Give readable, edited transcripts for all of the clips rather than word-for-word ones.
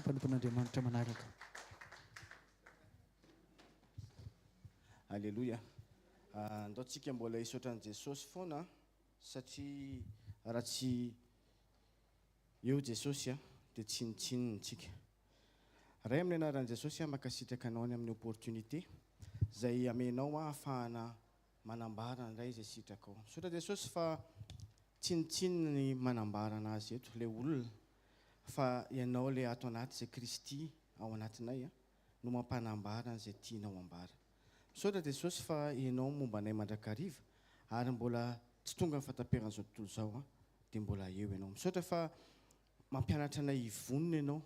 mpanompon'andriamanitra manaraka. Alléluia. Andaontsika mbola hisaotran' Jesosy foana satria raha tsy eo Jesosy dia tsinotsinontsika. Ray amin'ny anaran'i Jesosy makasitraka anao ny amin'ny opportunité izay amenao ahafahana manambara indray izay sitraka ao. Misaotra Jesosy fa tsinotsinona ny manambara anazy eto ilay olona fa ianao ilay ato anaty izay Kristy ao anatinay no mampanambara an'izay tianao ambara. Misaotra Jesosy fa ianao momba anay mandrakariva ary mbola tsy tonga ny fataperan'izao tontolo izao dia mbola eo ianao. Misaotra fa mampianatra anay hivonona ianao,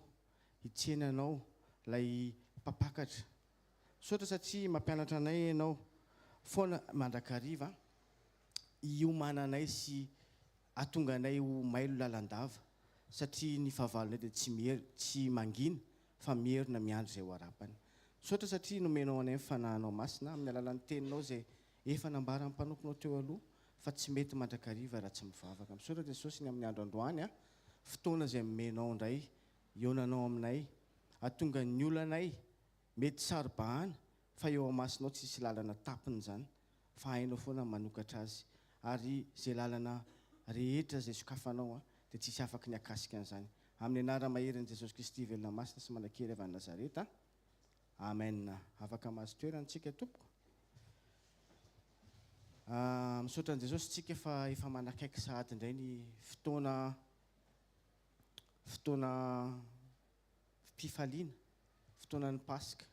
hitsena anao ilay mpapakatra. Misaotra satria mampianatra anay ianao foana mandrakariva hiomana anay sy ahatonga anay ho mailo lalandava satria ny fahavalonay dia tsy mangina fa mierina miandry izay ho harapany. Misaotra satria nomenao anay fanahinao masina amin'ny alalan'ny teninao izay efa nambara amin'ny mpanomponao teo aloha fa tsy mety mandrakariva raha tsy mivavaka. Misaotra Jesosy ny amin'ny andro androany fotoana izay menao indray ionanao aminay ahatonga ny olanay mety saribahana fa eo amasinao tsisy lalana tapiny izany fa hainao foana manokatra azy ary izay lalana rehetra izay sokafanao dia tsisy afaka ny akasika an'izany. Amin'ny anara maherin' Jesosy Kristy velona masina sy manankely avy any Nazareta. Amen. Afaka mahazo toerantsika tompoko. Misaotra an'i Jesosy tsika fa efa manakaiky sahady indray ny fotoana mpifaliana, fotoanan'ny Pasika.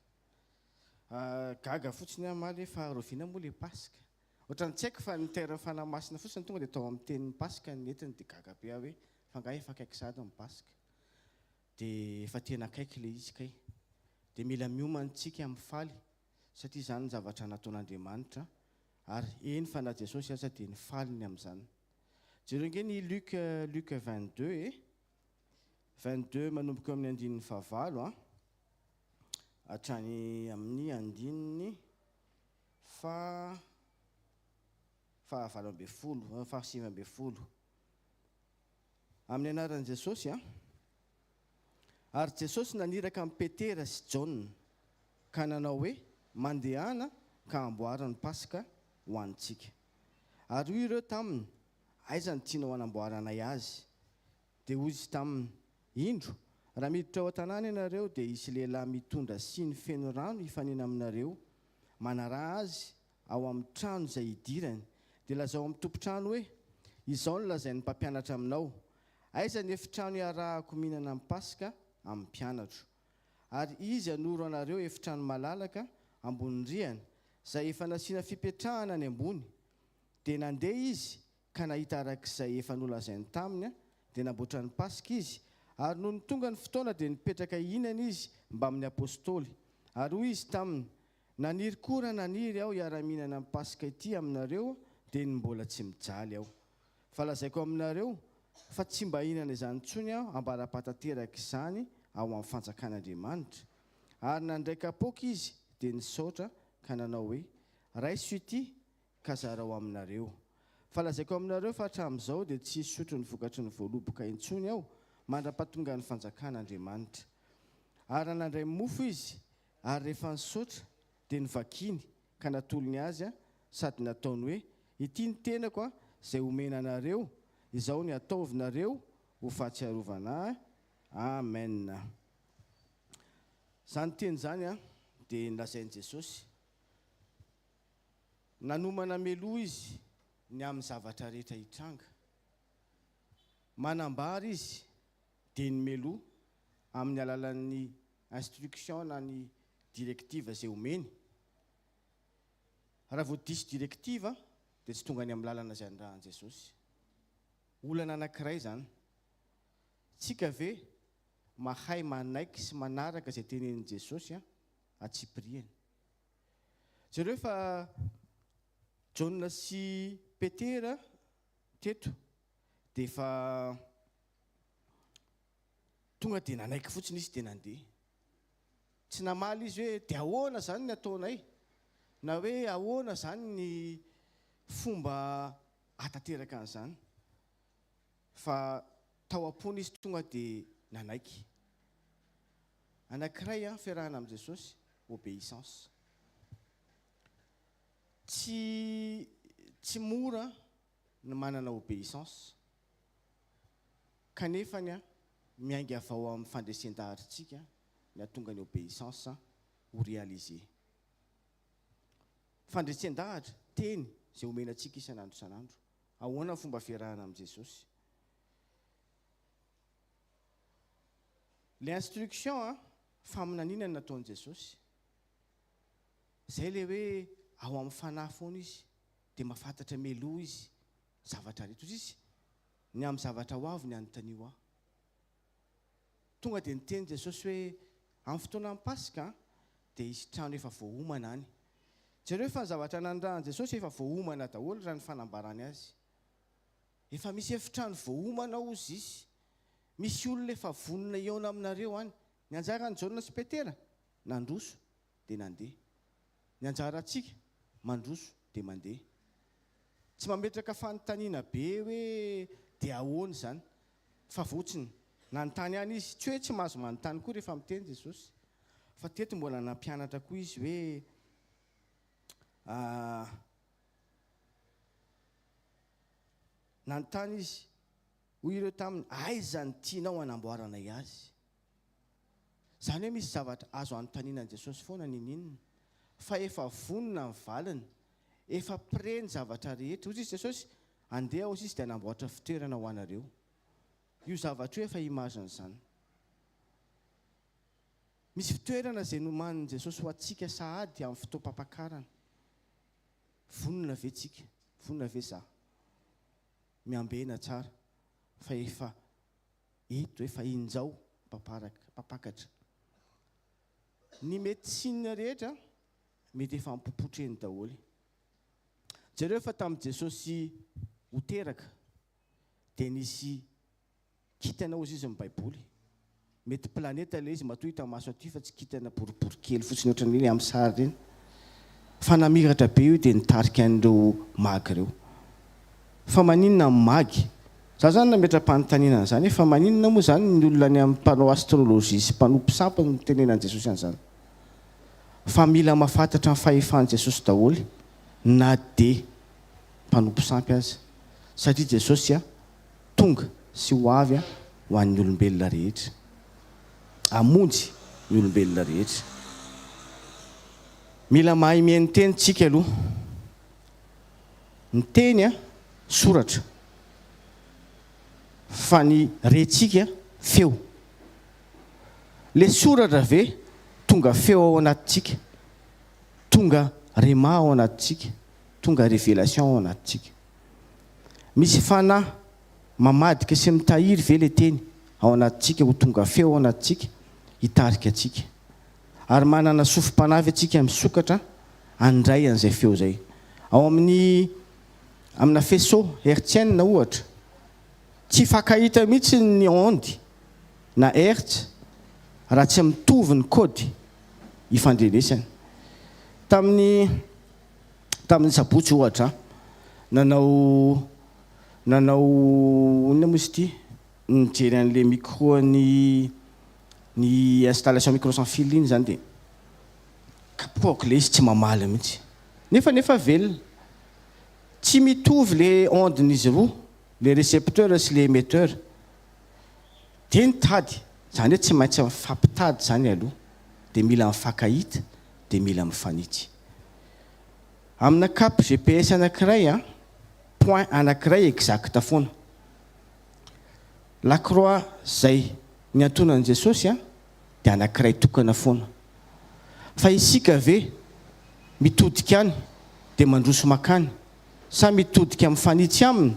Gaga fotsiny amaly fa roviana moa ilay Pasika. Ohatran'ny tsy haiko fa ny terme fanahymasina fotsiny tonga dia atao amin'ny tenin'ny Pasika ny entiny dia gaga be hoe fa ngahy efa akaiky sahady amin'ny Pasika. Dia efa tena akaiky ilay izy kay. Dia mila miomantsika amin'ny faly satria izany ny zavatra nataon'Andriamanitra ary eny fa na Jesosy aza dia ny faliny amin'izany. Jereo nge ny Luc 22 22 manomboka amin'ny andininy fahavalo hatrany amin'ny andininy fahavalo ambin'ny folo, fahasivy ambin'ny folo. Amin'ny anaran'i Jesosy ary Jesosy naniraka amin'ny Petera sy Jaona ka nanao hoe mandehana ka amboarana ny Pasika ho antsika. Ary hoy ireo taminy, aiza ny tianao hanamboaranay azy? Dia hoy izy taminy, indro raha miditra ao an-tanàna ianareo dia isy lehilahy mitondra siny feno rano hifanena aminareo, manaraha azy ao amin'ny trano izay hidirany dia lazao amin'ny tompontrano hoe izao no lazain'ny mpampianatra aminao, aiza ny efitrano iarahako mihinana amin'ny Pasika amin'ny mpianatro. Ary izy hanoro anareo efitrano malalaka ambony rihana izay efa nasiana fipetrahana any ambony. Dia nandeha izy ka nahita arak'izay efa nolazainy taminy dia namboatra ny Pasika izy. Ary noho ny tonga ny fotoana dia nipetraka ihinana izy mba amin'ny apôstôly. Ary hoy izy taminy, naniry koa naniry aho hiara-mihinana amin'ny Pasika ity aminareo dia ny mbola tsy mijaly aho. Fa lazaiko aminareo fa tsy mba hihinana izany intsony aho ambara-patateraka izany ao amin'ny fanjakan'Andriamanitra. Ary nandray kapoaka izy dia nisaotra ka nanao hoe raiso ity ka zarao aminareo. Fa lazaiko aminareo fa hatramin'izao dia tsy hisotro ny vokatry ny voaloboka intsony aho mandra-pahatonga ny fanjakan'Andriamanitra. Ary nandray mofo izy ary rehefa nisaotra dia nivakiny ka natolony azy sady nataony hoe ity ny tenako izay omena anareo, izao ny ataovinareo ho fahatsiarovana ahy. Amen. Izany teny izany dia nolazain'i Jesosy. Nanomana meloa izy ny amin'ny zavatra rehetra hitranga. Manambara izy dia ny meloa amin'ny alalan'ny instruction na ny directive izay omeny. Raha vao diso directive dia tsy tonga any amin'ny lalana izay andrahan'i Jesosy. Olana anankiray izany. Tsika ve mahay manaiky sy manaraka izay tenenin'i Jesosy atsipiriany. Jereo fa Jaona sy Petera teto dia efa tonga dia nanaiky fotsiny izy dia nandeha. Tsy namaly izy hoe dia ahoana izany ny ataonay na hoe ahoana izany ny fomba hatateraka an'izany. Fa tao am-pony izy tonga dia nanaiky. anankiray a fiarahana amin'i Jesosy obéissance. Tsy mora ny manana obéissance kanefany a miainga avao amin'ny fandresen-daharintsika ny atonga ny obéissance ho réaliser. Fandresen-dahatra teny izay omenantsika isan'andro isan'andro. Ahoana ny fomba fiarahana amin'i Jesosy? Les instructions faminaniana nataon'i Jesosy. Zay le hoe ao amin'ny fanahy foana izy dia mahafantatra meloa izy zavatra rehetra izy. Ny amin'ny zavatra ho avy ny anontaniao aho. Tonga dia niteny Jesosy hoe amin'ny fotoanan'ny Pasika dia izy trano efa voahomana any. Jereo efa ny zavatra nandrahan'i Jesosy efa voahomana daholo raha ny fanambarany azy. Efa misy efitrano voahomana ozy izy. Misy olona efa vonona eona aminareo any. Ny anjara ny Jaona sy Petera nandroso dia nandeha. Ny anjara antsika mandroso dia mandeha. Tsy mametraka fanontaniana be hoe dia ahoana izany. Fa fotsiny nanontany any izy. Tsy hoe tsy mahazo manontany koa rehefa miteny Jesosy. Fa teto mbola nampianatra koa izy hoe nanontany izy. Hoy ireo taminy, aiza ny tianao hanamboaranay azy? Izany hoe misy zavatra azo anontaniana an'i Jesosy foana ninina. Fa efa vonona ny valiny, efa preny zavatra rehetra. Ozy izy Jesosy andeha ozy izy dia hanamboatra fitoerana ho anareo. Io zavatra io efa imazina izany. Misy fitoerana izay nomanin'i Jesosy ho antsika sahady amin'ny fotoam-pampakarana. Vonona ve tsika? Vonona ve za? Miambena tsara. Fa efa eto efa injao papakatra. Ny médecine rehetra mety efa mipopotreny daholo. Jereo efa tamin'i Jesosy ho teraka dia nisy kintana ozy izy amin'ny Baiboly. Mety planeta ilay izy matoa hita maso aty fa tsy kintana boribory kely fotsiny ohatran'ireny amin'ny sary ireny. Fa namiratra be io dia nitarika an'ireo magy ireo. Fa maninona magy? Za zany nametram-panontaniana izany. Fa maninona moa izany ny olona ny amin'ny mpanao astrolojia sy mpanao mpisampy ny tenenan'i Jesosy an'izany? Fa mila mahafantatra ny fahefan'i Jesosy daholo na dia mpanao mpisampy azy. Satria Jesosy tonga sy ho avy ho an'ny olombelona rehetra. Hamonjy ny olombelona rehetra. Mila mahay mihaino teny tsika aloha. Ny teny soratra. Fa ny rentsika feo. Le soratra ve tonga feo ao anatintsika. Tonga rema ao anatintsika. Tonga révélation ao anatintsika. Misy fanahy mamadika sy mitahiry ve le teny ao anatintsika ho tonga feo ao anatintsika hitarika atsika. Ary manana sofim-panavy atsika misokatra handray an'izay feo zay. Ao amina faisceau hertzienne ohatra. Tsy fakahita mihitsy ny onde na hertz raha tsy mitovy ny kody ifandrenesany. Tamin'ny sabotsy ohatra nanao inona moa izy ity nijery an'le micro ny installation micro sans fil iny zany dia kapohako le izy tsy mamaly mihitsy. Nefa velona. Tsy mitovy le onden'izy roa. Le récepteur sy le émetteur dia nitady. Izany hoe tsy maintsy mifampitady izany aloha. Dia mila mifankahita dia mila mifanitsy. Amina cape GPS anankiray point anankiray exacta foana. La croix izay niantonan'i Jesosy dia anankiray tokana foana. Fa isika ve mitodika any dia mandroso makany sa mitodika mifanitsy aminy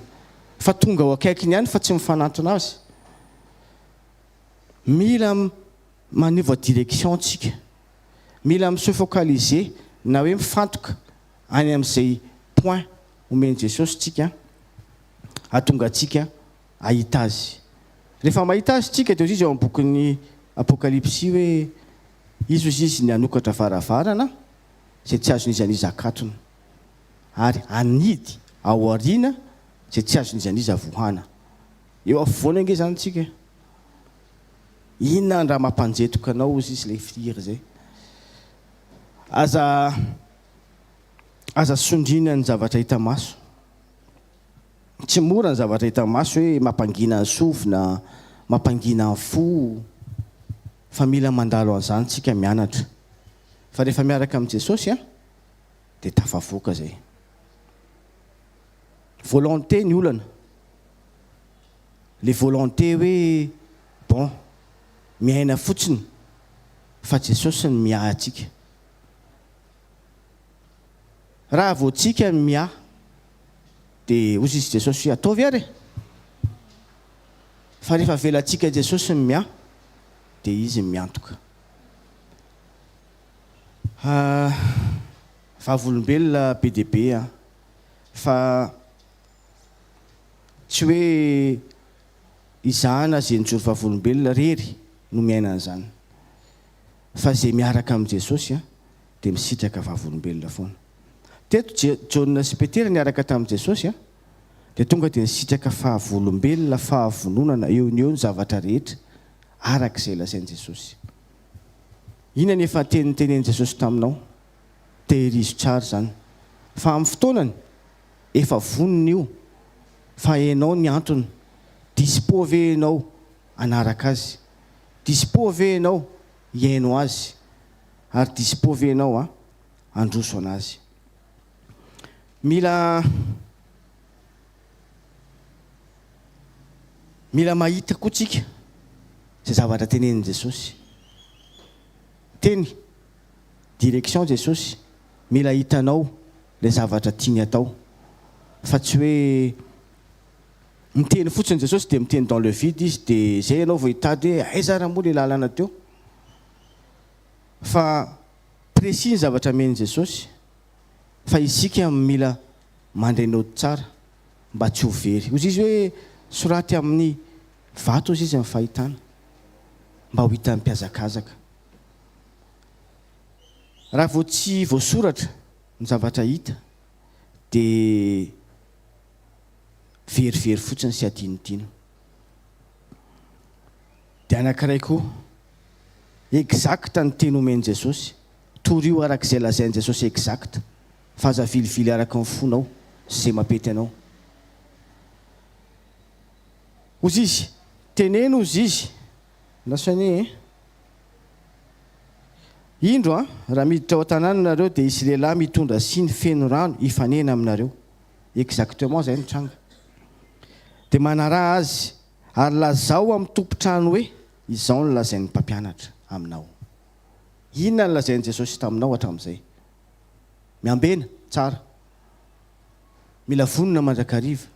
fa tonga ao akaikiny ihany fa tsy mifanantona azy. Mila manova direction tsika. Mila se focaliser na hoe mifantoka any amin'izay point omeny Jesosy tsika atonga atsika ahita azy. Rehefa mahita azy tsika dia izy ao amin'ny bokin'ny Apokalypsy hoe izy ny anokatra varavarana izay tsy azon'izy anizakatona ary anidy ao aoriana izay tsy azon'izy aniza vohana. Eo afovoany ange zany tsika. inona raha mampanjetoka anao izy izy le firy zay aza sondrina ny zavatra hita maso tsy mora ny zavatra hita maso hoe mampangina ny sofina mampangina ny fo fa mila mandalo an'izany tsika mianatra fa rehefa miaraka amin'i Jesosy dia tafavoaka zay volonté ny olana le volonté hoe bon miaina fotsiny fa Jesosy ny miahy atsika raha voatsika miahy dia ozy izy Jesosy hoe ataovy ary fa rehefa velantsika Jesosy ny miahy dia izy miantoka vavolombelona be dia be fa tsy hoe izahana zay nijoro vavolombelona rery no miaina an'izany fa zay miaraka amin'i Jesosy dia misitraka vavolombelona foana teto Jaona sy Petera niaraka tamin'i Jesosy dia tonga dia nisitraka fahavolombelona fahavononana eo ny zavatra rehetra arak'izay lazain'i Jesosy ina nefa tenitenen'i Jesosy taminao tehirizo tsara zany fa amin'ny fotoanany efa vonona io fa enao ny antony dispo ve enao anaraka azy dispo ve enao hiaino azy ary dispo ve enao androso anazy mila mahita koa tsika zay zavatra tenenin' Jesosy teny direction Jesosy mila hitanao le zavatra tiany atao fa tsy hoe miteny fotsiny Jesosy dia miteny dans le vide izy dia zay ianao vao hitady hoe aiza raha moa le lalana teo fa précis ny zavatra men'i Jesosy fa isika mila mandrainody tsara mba tsy ho very ozy izy hoe soraty amin'ny vato izy amin'ny fahitana mba ho hitan'ny mpiazakazaka raha vao tsy voasoratra ny zavatra hita dia verivery fotsiny sy adinodino dia anankiray koa exacta ny teny omen'i Jesosy torio arak'izay lazain'i Jesosy exacta fa aza vilivily araka ny fonao sy zay mampety anao ozy izy teneno ozy izy nasany indro raha miditra ao an-tanàna nareo dia isy lehilahy mitondra siny feno rano hifanena aminareo exactement zay ny tranga dia manaraha azy ary lazao amin'ny tompotrano hoe izao no lazain'ny mpampianatra aminao inona ny lazain'i Jesosy taminao hatramin'izay miambena tsara mila vonona mandrakariva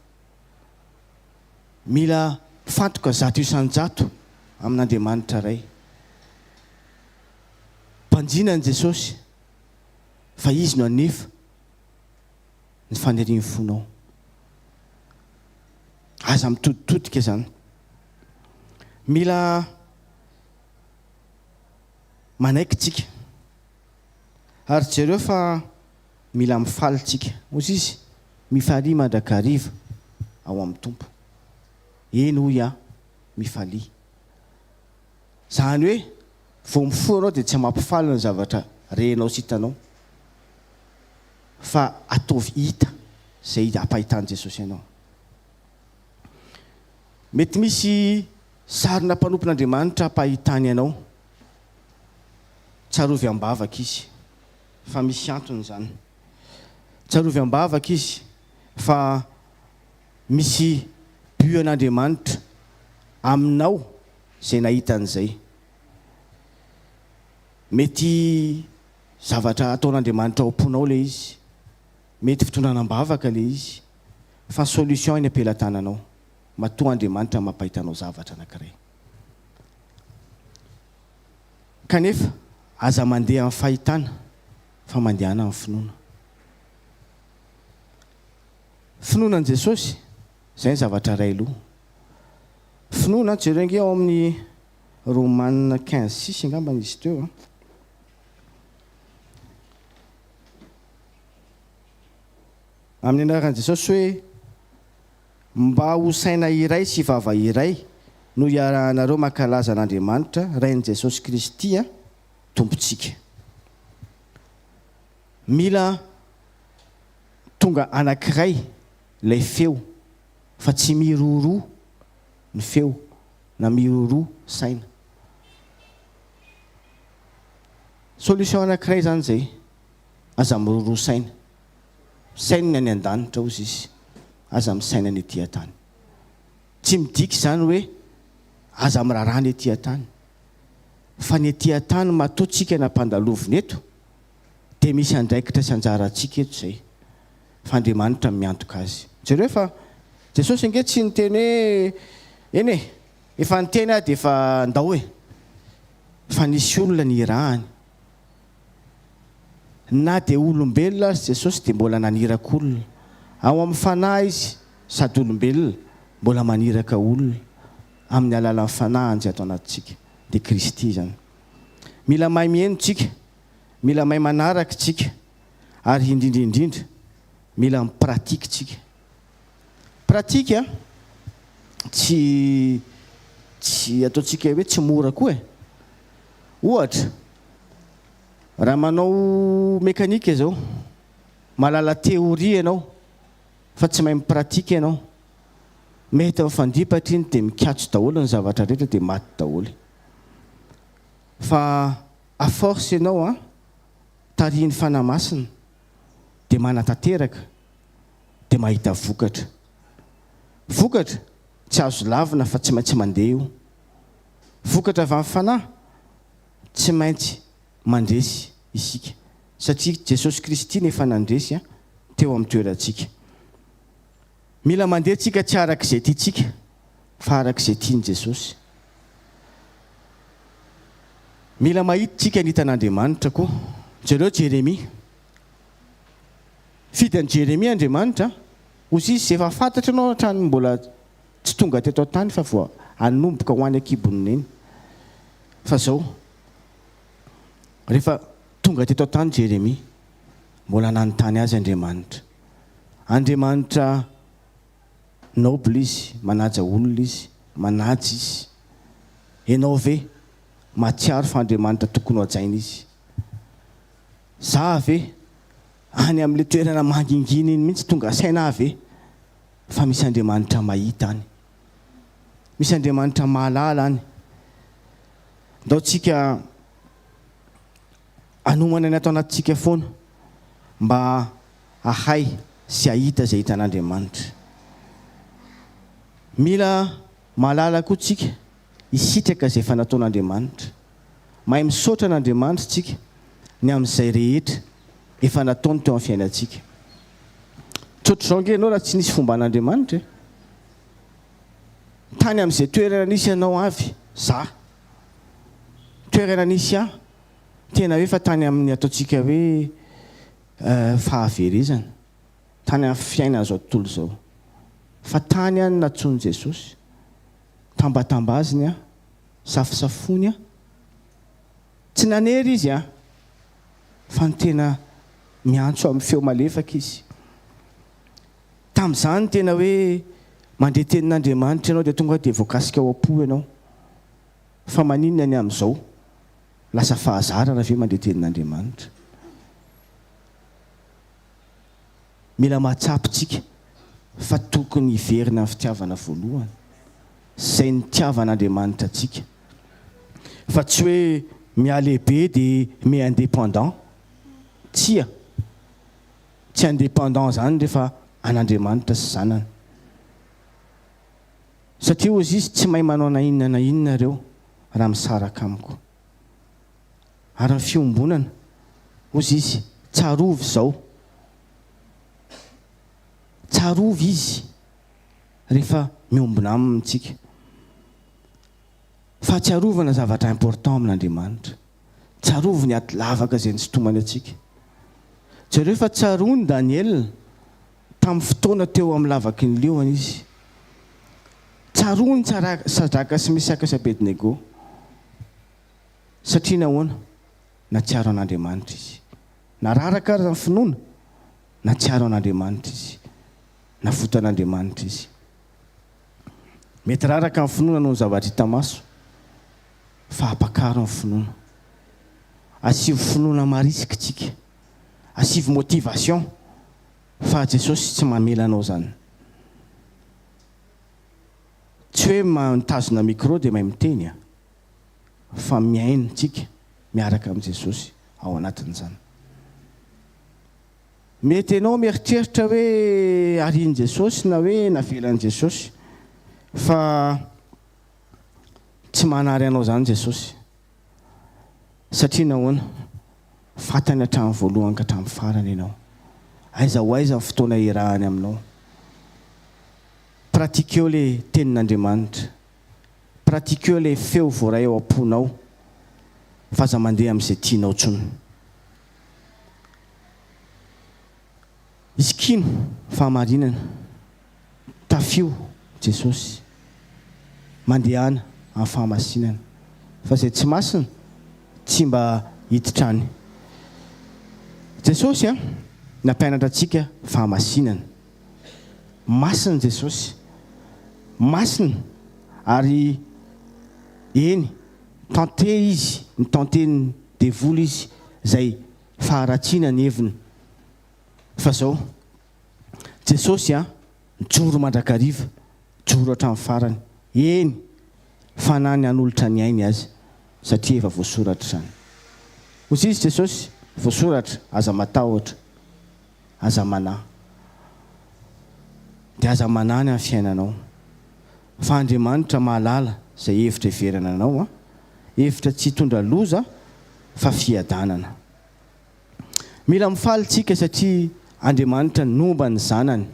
mila fantoka zato isan-jato amin'Andriamanitra ray mpanjina ny Jesosy fa izy no anefa ny fanirian'ny fonao aza mitoditodika zany mila manaiky tsika ary jereo fa mila mifaly tsika ozy izy mifaly mandrakariva ao amin'ny tompo eny hoy mifaly zany hoe vao mifoha anao dia tsy mampifaly ny zavatra renao sy hitanao fa ataovy hita zay ampahitan'i Jesosy ianao mety misy sarina mpanompon'Andriamanitra ampahitany ianao tsarovy ambavaka izy fa misy antony zany tsarovy ambavaka izy fa misy bu an'Andriamanitra aminao zay nahitan'izay mety zavatra ataon'Andriamanitra ao am-ponao le izy mety fitondranam-bavaka le izy fa solution eny ampelantananao matoa Andriamanitra mampahitanao zavatra anankiray kanefa aza mandeha amin'ny fahitana fa mandehana amin'ny finoana finoanan'i Jesosy zay ny zavatra ray aloha finoana jerengy ao amin'ny Romanina 15:6 angambany izy teo amin'ny anaran'i Jesosy hoe mba ho saina iray sy vava iray no iarahanareo mankalaza an'Andriamanitra rain'i Jesosy Kristy tompontsika. Mila tonga anankiray ilay feo fa tsy miroro ny feo na miroro saina. Solution anankiray zany zay, aza miroro saina. Saina ny an-danitra ozy izy, aza misaina ny etỳ tany. Tsy midiky zany hoe aza miraharaha ny etỳ tany. Fa ny etỳ tany matoatsika nampandalovina eto, dia misy andraikitra sy anjarantsika eto zay. Fa Andriamanitra miantoka azy. Jereo fa Jesosy inge tsy niteny hoe eny e, efa niteny dia efa andao e. Fa nisy olona ny irahany. Na dia olombelona azy Jesosy dia mbola naniraka olona. Ao amin'ny fanahy izy sady olombelona, mbola maniraka olona amin'ny alalan'ny fanahy izay atao anatintsika. Dia Kristy zany. Mila mahay mihaino tsika, mila mahay manaraka tsika, ary indrindra mila mipratika tsika. Pratika tsy ataontsika hoe tsy mora koa e. Ohatra, raha manao mekanika izao, malala teoria ianao fa tsy mahay mipratika ianao, mety mifandipatra iny dia mikatso daholo ny zavatra rehetra dia maty daholo. Fa à force ianao tarihiny fanahy masina dia manatanteraka, dia mahita vokatra. Vokatra tsy azo lavina fa tsy maintsy mandeha io. Vokatra avy amin'ny fanahy tsy maintsy mandresy isika, satria Jesosy Kristy nefa nandresy teo amin'ny toerantsika. Mila mandeha tsika tsy arak'izay tiantsika fa arak'izay tiany Jesosy. Mila mahita tsika ny hitan'Andriamanitra koa. Jereo Jeremia, fidany Jeremia Andriamanitra, ozy izy efa fantatra ianao hatrany mbola tsy tonga teto an-tany fa vao hanomboka ho any an-kibonina eny. Fa zao rehefa tonga teto an-tany Jeremia, mbola nanontany azy Andriamanitra. Andriamanitra noble izy, manaja olona izy, manaja izy. Ianao ve matsiaro fa Andriamanitra tokony ho hajaina izy? Za ve any amin'ilay toerana mangingina iny mihitsy tonga saina ve fa misy Andriamanitra mahita any, misy Andriamanitra mahalala any. Ndao tsika anomana ny atao anatintsika foana mba ahay sy ahita izay hitan'Andriamanitra. Mila mahalala koa tsika hisitraka izay efa nataon'Andriamanitra, mahay misaotra an'Andriamanitra tsika ny amin'izay rehetra efa nataony teo amin'ny fiainantsika. Tsotra izao nge ianao raha tsy nisy fomba an'Andriamanitra, tany amin'izay toerana nisy ianao avy, za toerana nisy tena hoe fa tany amin'ny ataontsika hoe fahaverezana, tany amin'ny fiainana zao tontolo zao. Fa tany any natsoiny Jesosy, tambatambaziny safosafony tsy nanery izy fa ny tena miantso amin'ny feo malefaka izy. Tamin'izany tena hoe mandeha tenin'Andriamanitra ianao dia tonga dia voakasika ao am-po ianao. Fa maninona ny amin'izao? Lasa fahazarana ve mandeha tenin'Andriamanitra? Mila mahatsapitsika fa tokony hiverina amin'ny fitiavana voalohany, izay nitiavan'Andriamanitra atsika. Fa tsy hoe mialehibe dia mi-indépendant. Tsy indépendant zany rehefa an'Andriamanitra sy zanany. Satria ozy izy tsy mahay manao na inona ireo raha misaraka amiko. Ary ny fiombonana, ozy izy tsarovy izao. Tsarovy izy rehefa miombona amintsika. Fa tsarovana zavatra important amin'Andriamanitra. Tsarovy ny aty lavaka izay nisintomany atsika. Jereo fa tsaroany Daniel tamin'ny fotoana teo amin'ny lavaky ny leona izy. Tsaroany Sadraka sy Mesaka sy Abednego. Satria nahoana? Natsiaro an'Andriamanitra izy. Nararaka ary ny finoana, natsiaro an'Andriamanitra izy. Navota an'Andriamanitra izy. mety raraka amin'ny finoana noho ny zavatra hita maso fa apakaro amin'ny finoana asivo finoana marisika tsika asivo motivation fa Jesosy tsy mamela anao zany tsy hoe mitazona micro dia mahay miteny fa miaina tsika miaraka amin'ny Jesosy ao anatin'izany mety ianao mieritreritra hoe arian'i Jesosy na hoe navelan'i Jesosy fa tsy manary anao zany Jesosy satria nahoana fatany hatramin'ny voalohany ka hatramin'ny farany ianao aiza ho aiza ny fotoana irahany aminao pratikeo ilay tenin'Andriamanitra pratikeo ilay feo voaray ao am-ponao fa aza mandeha amin'izay tianao tsony izy kino fahamarinana tafio Jesosy mandehana amin'ny fahamasinana fa izay tsy masina tsy mba hititrany Jesosy nampianatra antsika fahamasinana masina Jesosy masina ary eny tante izy ny tante ny devoly izy izay faharatsiana ny heviny fa zao Jesosy mijoro mandrakariva joro hatramin'ny farany eny fanany hanolotra ny ainy azy satria efa voasoratra zany hozy izy Jesosy voasoratra aza matahotra aza manahy dia aza manany amin'ny fiainanao fa Andriamanitra mahalala izay hevitra iverana anao hevitra tsy hitondra loza fa fiadanana mila mifaly tsika satria Andriamanitra nomba ny zanany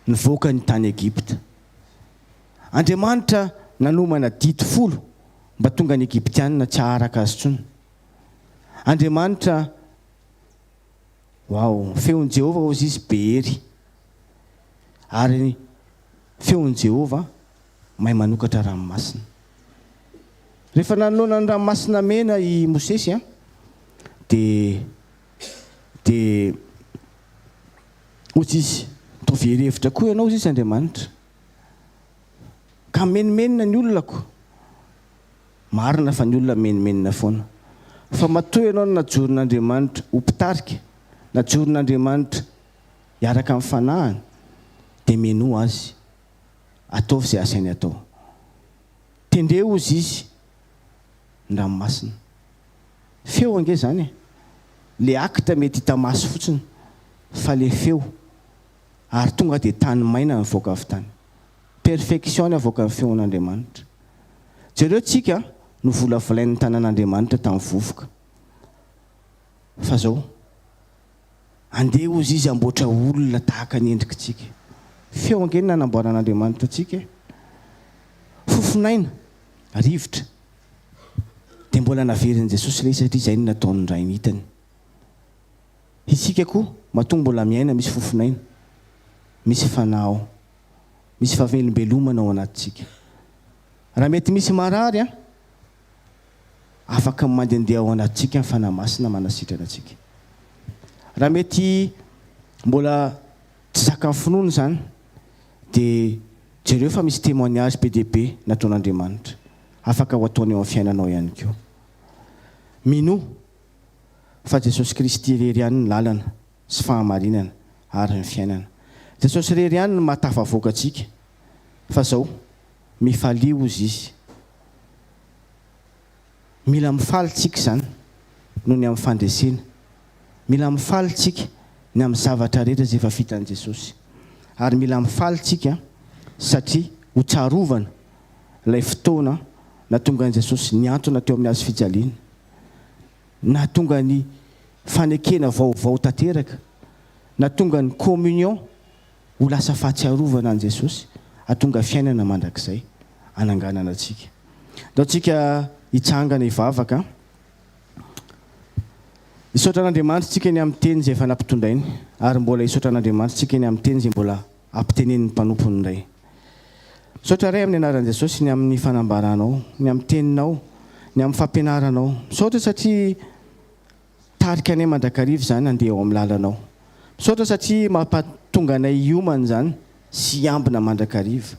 nivoaka ny tany Egipta Andriamanitra nanomana dito 10 mba tonga ny Egiptianina tsy aharaka azy tsony Andriamanitra feon'i Jehova ozy izy behery ary feon'i Jehova mahay manokatra ranomasina rehefa nanoloana ny ranomasina mena i Mosesy dia ozy izy tovery hevitra koa ianao ozy izy Andriamanitra ka menimenina ny olonako marina fa ny olona menimenina foana fa matoa ianao no najoron'Andriamanitra ho mpitarika najoron'Andriamanitra hiaraka amin'ny fanahany dia meno azy ataovy izay asainy atao tendreo ozy izy ny ranomasina feo ange zany le akita mety hita maso fotsiny fa le feo ary tonga dia tany maina mivoaka avy tany perfection ny avoaka amin'ny feon'Andriamanitra jereo tsika no volavolain'ny tanan'Andriamanitra tamin'ny vovoka fa zao andeha ozy izy amboatra olona tahaka ny endrikitsika feo angeny nanamboaran'Andriamanitra tsika fofinaina rivotra dia mbola naverin'i Jesosy ilay satria izay no nataony ray nitany isika koa mahatonga mbola miaina misy fofinaina misy fanahy misy fahavelombelomana ao anatintsika raha mety misy marary afaka mandehandeha ao anatintsika ny fanahy masina manasitrana antsika raha mety mbola tsy zakan'ny finoana zany dia jereo fa misy témoignage be dia be nataon'Andriamanitra afaka ho ataony eo amin'ny fiainanao ihany koa mino fa Jesosy Kristy irery ihany ny lalana sy fahamarinana ary ny fiainana Jesosy irery ihany no mahatafavoaka atsika fa zao mifalio ozy izy mila mifaly tsika zany noho ny amin'ny fandresena mila mifaly tsika ny amin'ny zavatra rehetra izay efa vitan'i Jesosy ary mila mifaly tsika satria ho tsarovana ilay fotoana natonga an'i Jesosy niantona teo amin'ny hazo fijaliana natonga ny fanekena vaovao tanteraka natonga ny communion ho lasa fahatsiarovana an'i Jesosy atonga fiainana mandrakizay ananganana atsika dao tsika hitsangana hivavaka hisaotra an'Andriamanitra tsika ny amin'ny teny izay efa nampitondrainy ary mbola hisaotra an'Andriamanitra tsika ny amin'ny teny izay mbola ampitenen'ny mpanompon'ny iray misaotra ray amin'ny anaran'i Jesosy ny amin'ny fanambaranao ny amin'ny teninao ny amin'ny fampianaranao misaotra satria tarika anay mandrakariva zany andeha ao amin'ny lalanao misaotra satria mampatonga anay hiomana zany sy ambina mandrakariva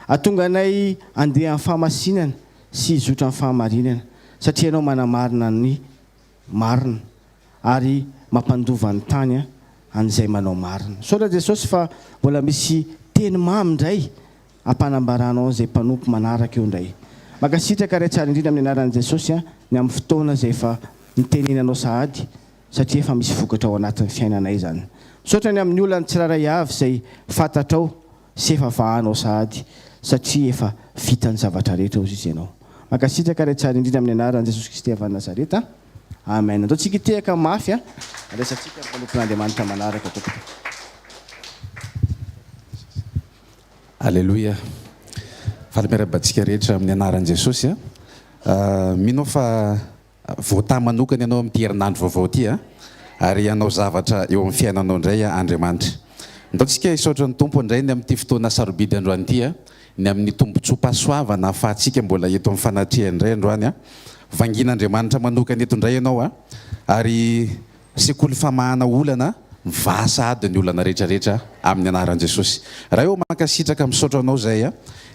atonga anay andeha amin'ny fahamasinana sy izotra amin'ny fahamarinana satria ianao manamarina ny marina ary mampandova ny tany an'izay manao marina. Saotra Jesosy fa mbola misy teny mamy indray ampanambaranao izay mpanompo manaraka eo indray. Makasitraka ray tsara indrindra amin'ny anaran'i Jesosy ny amin'ny fotoana izay efa nitenenanao sahady satria efa misy vokatra ao anatin'ny fiainanay zany. Saotra ny amin'ny olona tsiraray avy izay fantatrao sy efa vahanao sahady satria efa vitany zavatra rehetra ozy izy ianao. Makasitraka ray tsara indrindra amin'ny anaran'i Jesosy Kristy avy Nazareta. Amen. Andao tsika hitehaka mafy resantsika ny mpanompon'Andriamanitra manaraka tompoko. Alléluia. Faly-miarabantsika rehetra amin'ny anaran'i Jesosy. Mino fa voata manokana ianao amin'ity herinandro vaovao ity ary ianao zavatra eo amin'ny fiainanao indray Andriamanitra. Ndaontsika isaotra ny tompo indray ny amin'ity fotoana sarobidy androany ity ny amin'ny tombontsoa-pahasoavana ahafahantsika mbola eto amin'ny fanatrihana indray androany vangin'Andriamanitra manokana eto indray ianao ary sekoly famahana olana mivasa ady ny olana rehetrarehetra amin'ny anaran'i Jesosy. Raha eo mankasitraka misaotra anao zay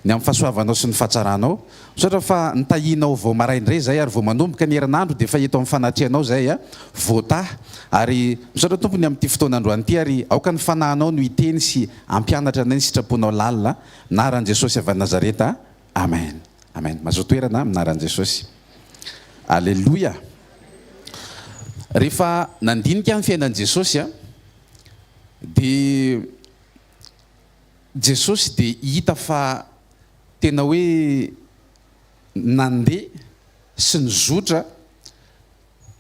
ny amin'ny fahasoavanao sy ny fahatsaranao. Misaotra fa nitahinao vao maraindray zay ary vao manomboka ny herinandro dia efa eto amin'ny fanatrihanao zay voata ary misaotra tompony amin'ity fotoana androany ity ary aoka ny fanahinao no hiteny sy ampianatra anay ny sitraponao lalina anaran'i Jesosy avy Nazareta. Amen. Amen. Mahazo toerana anaran'i Jesosy. Alléluia. Rehefa nandinika amin'ny fiainan'i Jesosy dia Jesosy dia hita fa tena hoe nandeha sy nizotra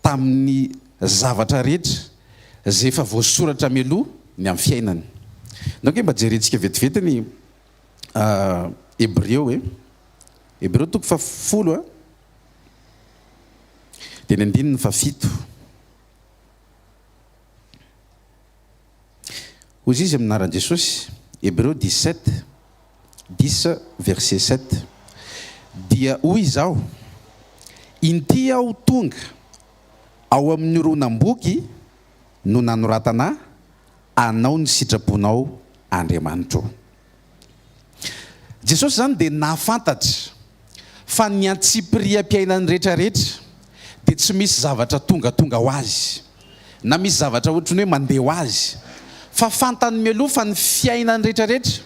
tamin'ny zavatra rehetra izay efa voasoratra mialoha ny amin'ny fiainany. Donc mba jerentsika vetivety ny Hébreo Hébreo toko fa 10 dia ny andininy fa 7. Hoy izy amin'ny anaran'i Jesosy, Hébreo 17 10 verset 7. Dia hoy izao, inty aho tonga ao amin'ny ronan-boky no nanoratana anao ny sitraponao Andriamanitra. Jesosy zany dia nahafantatra fa ny antsipiriam-piainany rehetrarehetra dia tsy misy zavatra tonga ho azy na misy zavatra ohatrany hoe mandeha ho azy, fa fantany mialoha fa ny fiainany rehetrarehetra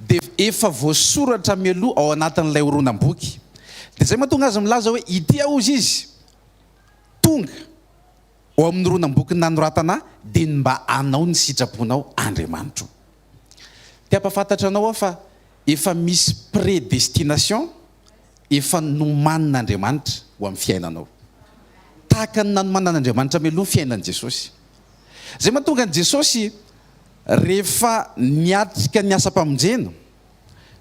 dia efa voasoratra mialoha ao anatin'ilay ronan-boky. Dia zay mahatonga azy milaza hoe ity aho izy tonga ao amin'ny ronan-boky nanoratana dia mba anao ny sitraponao Andriamanitra. Tia ampafantatra anao fa efa misy prédestination efa nomanin'Andriamanitra ho amin'ny fiainanao, tahaka ny nanomanin'Andriamanitra mialoha fiainan'i Jesosy. Zay mahatonga an' Jesosy rehefa niatrika ny asa-pamonjena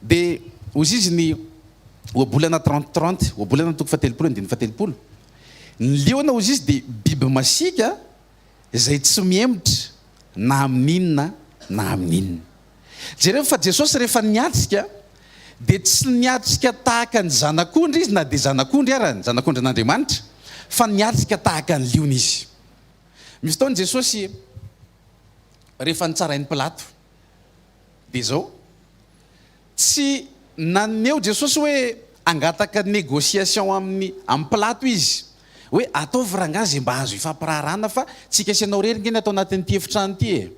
dia hoy izy ny oabolana 30 oabolana toko 7 ny leona hoy izy dia biby masika izay tsy mihemitra na amin'inona na amin'inona. Jereo fa Jesosy rehefa niatrika dia tsy niatrika tahaka ny zanak'ondry izy na dia zanak'ondry arany zanak'ondry an'Andriamanitra, fa niatrika tahaka ny leona izy. Misy fotoana Jesosy rehefa nitsarain'ny Pilato dia zao tsy naneo Jesosy hoe angataka négociation amin'ny Pilato izy hoe ataovy rangahy zay mba azo ifampirarana fa tsika asianao reriny atao anatin'ity efitrano ity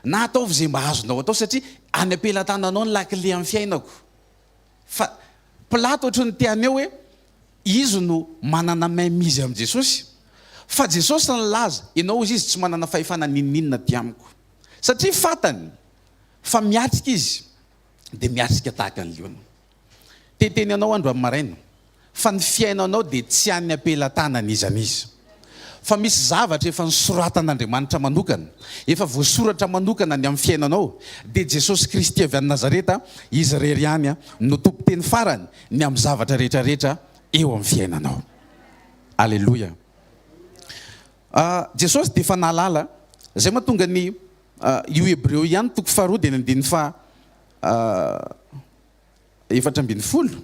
na ataovy zay mba azonao atao satria any ampelantananao ny lakile amin'ny fiainako. Fa Pilato ohatrany tianeo hoe izy no manana maimizy amin'i Jesosy, fa Jesosy nilaza ianao izy tsy manana fahefana ninninona ty amiko, satria fatany fa miatrika izy dia miatrika tahaka ny leona. Teteny anao andro amin'ny maraina fa ny fiainanao dia tsy any ampelantanana izy, fa misy zavatra efa nisoratan'Andriamanitra manokana, efa voasoratra manokana ny amin'ny fiainanao. Dia Jesosy Kristy avy any Nazareta izy rery ihany no tompo-teny farany ny amin'ny zavatra rehetrarehetra eo amin'ny fiainanao. Alléluia. Jesosy dia efa nahalala, zay mahatonga ny io Hébreo ihany toko 2 dia ny andininy fa 4.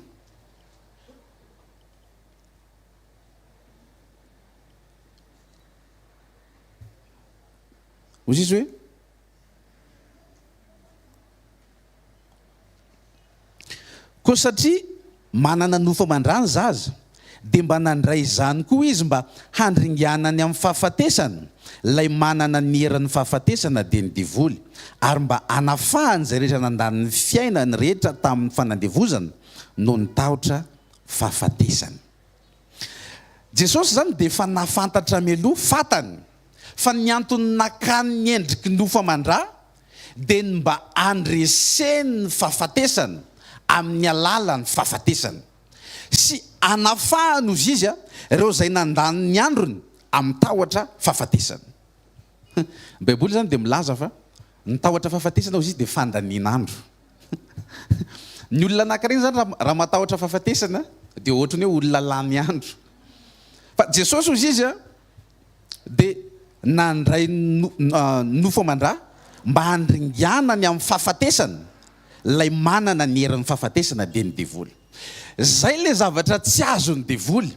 Hoy izy hoe koa satria manana nofo aman-drany zaza dia mba nandray izany koa izy mba handringanany amin'ny fahafatesana lay manana ny heran'ny fahafatesana dia ny divoly ary mba anafahany zay rehetra nandaniny fiainany rehetra tamin'ny fanandevozana no nitahotra fahafatesana. Jesosy zany dia efa nafantatra meloha fatany fa ny antony nakany ny endriky nofo aman-drà dia ny mba andreseny ny fahafatesana amin'ny alalan'ny fahafatesana sy anafahany ozy izy ireo zay nandany ny androny amin'ny tahotra fahafatesana. Baiboly zany dia milaza fa ny tahotra fahafatesana ozy izy dia fandanin'andro. Ny olona anankiregny zany raha matahotra fahafatesana dia ohatrany hoe olona lany andro. Fa Jesosy ozy izy dia nandray nofo aman-drà mba handringanany amin'ny fahafatesana lay manana ny heran'ny fahafatesana dia ny devoly. Zay le zavatra tsy azony devoly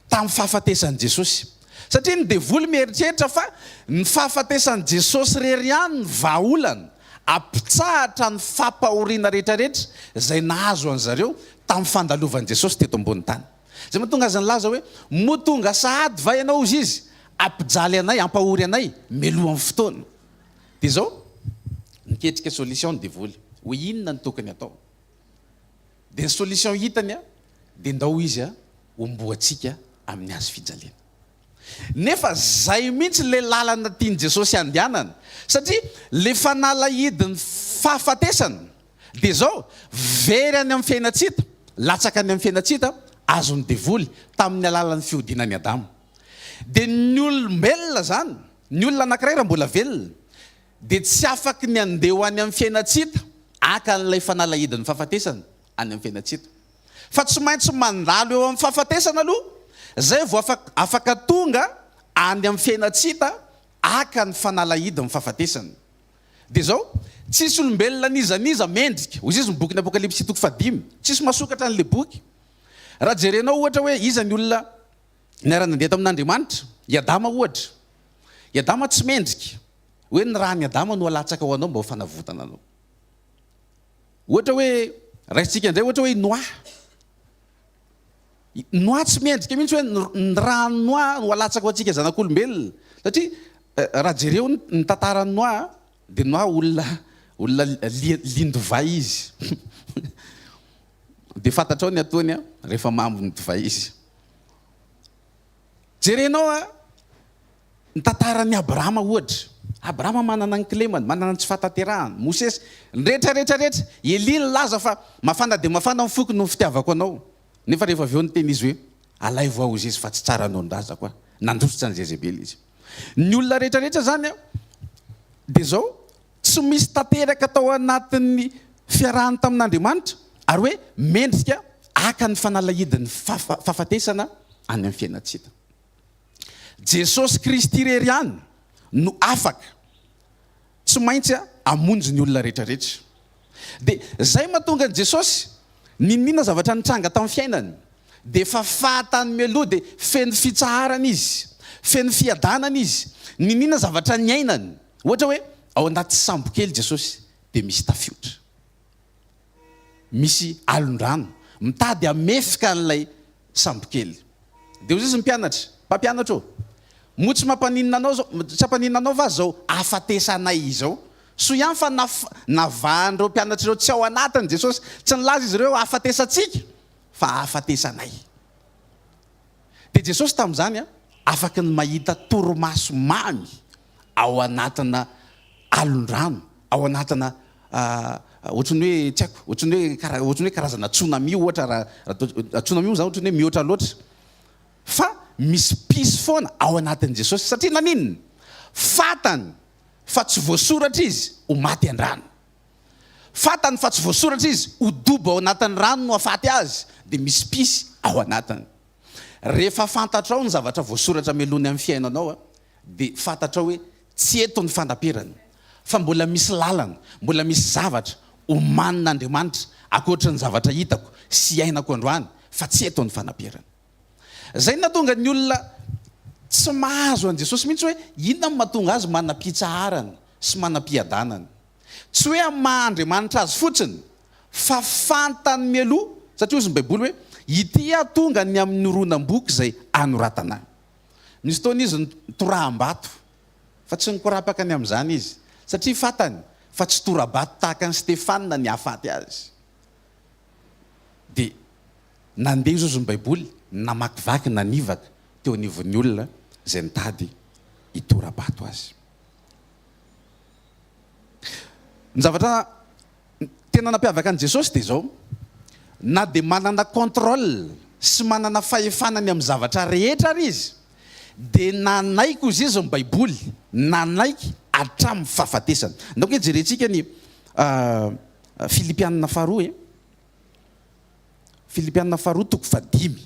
tamin'ny fahafatesan'i Jesosy. Satria ny devoly mieritreritra fa ny fahafatesan'i Jesosy rery ihany ny vahaolana ampitsahatra ny fampahoriana rehetrarehetra zay nahazo an'zareo tamin'ny fandalovan'i Jesosy teto ambony tany. Zay mahatonga azy nylaza hoe mo tonga sahady va ianao izy izy ampijaly anay ampahory anay melohan'ny fotoana. Dia zao niketrika solution ny devoly hoe inona ny tokony atao. Dia ny solution hitany dia ndao izy omboantsika amin'ny azo fijaliana. Nefa zay mihitsy le lalana tiany Jesosy andehanana satria le fanalahidiny fahafatesana dia zao very any amin'ny fiainatsita latsaka any amin'ny fiainatsita azony devoly tamin'ny alalan'ny fihodinany Adamo. Dia ny olombelona zany ny olona anankiray raha mbola velona dia tsy afaky ny andeha ho any amin'ny fiainatsita aka n'ilay fanalahidiny fahafatesana any amin'ny fiainatsita fa tsy maintsy mandalo eo amin'ny fahafatesana aloha zay vao afaka tonga any amin'ny fiainatsita aka ny fanalahidiny fahafatesana. Dia zao tsisy olombelona nizaniza mendrika ozy izy ny boky ny Apokalipsy 5 tsisy masokatra n'le boky. Raha jerenao ohatra hoe iza ny olona niara-nandeha tamin'Andriamanitra, i Adama ohatra. I Adama tsy mendrika hoe ny raha ny Adama no alatsaka ho anao mba ho fanavotana anao. Ohatra hoe raisitsika indray ohatra hoe Noa tsy mendrika mihitsy hoe ny raha Noa no alatsaka ho antsika zanak'olombelona satria raha jereo ny tantaran'ny Noa dia Noa olona lindovay izy. Dia fantatrao ny ataony rehefa mambo ny divay izy. Jerenao ny tantaran'ny Abrahama ohatra. Abrahama manana ny kilemany, manana ny tsy fataterahany. Mosesy rehetrarehetra Eli laza fa mafana dia mafana ny foko no fitiavako anao. Nefa rehefa avy eo ny teny izy hoe alay voa ozy izy fa tsy tsara anao ndraza koa nandrosotra ny Jezebely izy. Ny olona rehetrarehetra zany dia zao tsy misy tanteraka tao anatin'ny fiarahany tamin'Andriamanitra ary hoe mendrika aka ny fanalahidiny fahafatesana any amin'ny fiainatsita. Jesosy Kristy rery ihany no afaka tsy maintsy amonjy ny olona rehetrarehetra. Dia zay mahatonga ny Jesosy ninina zavatra nitranga tamin'ny fiainany dia efa fatany meloha dia feno fitsaharana izy, feno fiadanana izy, ninina zavatra nyainany. Ohatra hoe ao anaty sambo kely Jesosy dia misy tafiotra, misy alon-drano mitady hamefika n'ilay sambo kely. Dia ozy izy mpianatra, mpampianatra ô, mo tsy mampaninina anao zao, tsy hampaninina anao va zao afatesanay izao. So ihany fa navahan'ireo mpianatra ireo tsy ao anatiny Jesosy, tsy nilaza izy ireo afatesantsika fa afatesanay. Dia Jesosy tamin'izany afaka ny mahita torimaso mamy ao anatina alon-drano, ao anatina ohatrany hoe tsy haiko, ohatrany hoe karazana tsunami ohatra raha tsunami moa zany ohatrany hoe mihoatra loatra. Fa misy pisy foana ao anatin'i Jesosy satria naninona? Fatany fa tsy voasoratra izy ho maty an-drano. Fatany fa tsy voasoratra izy ho dobo ao anatin'ny rano no hafaty azy dia misy pisy ao anatiny. Rehefa fantatrao ny zavatra voasoratra melony amin'ny fiainanao dia fantatrao hoe tsy eto ny fandamperana fa mbola misy lalana, mbola misy zavatra omanin'Andriamanitra akoatra ny zavatra hitako sy ainako androany fa tsy eto ny fandamperana. Zay nahatonga ny olona tsy mahazo an Jesosy mihitsy hoe inona ny mahatonga azy manam-pitsaharana sy manam-piadanana. Tsy hoe amin'ny maha Andriamanitra azy fotsiny fa fantany meloha satria ozy ny baiboly hoe ity tonga ny amin'ny oronam-boky zay anoratana. Misy fotoana izy toraham-bato fa tsy nikorapaka ny amin'izany izy satria fatany fa tsy tora-bato tahaka ny Stefana ny hahafaty azy. Dia nandeha izy ozy ny baiboly namakivaky nanivaka teo anivon'ny olona zay nitady hitora-bato azy. Ny zavatra tena nampiavaka an' Jesosy dia zao, na dia manana contrôle sy manana fahefanany amin'ny zavatra rehetra ary izy, dia nanaiky izy izy ny baiboly, nanaiky hatramin'ny fahafatesana. Donc hoe jerentsika ny Filipianina faharoa Filipianina faharoa 5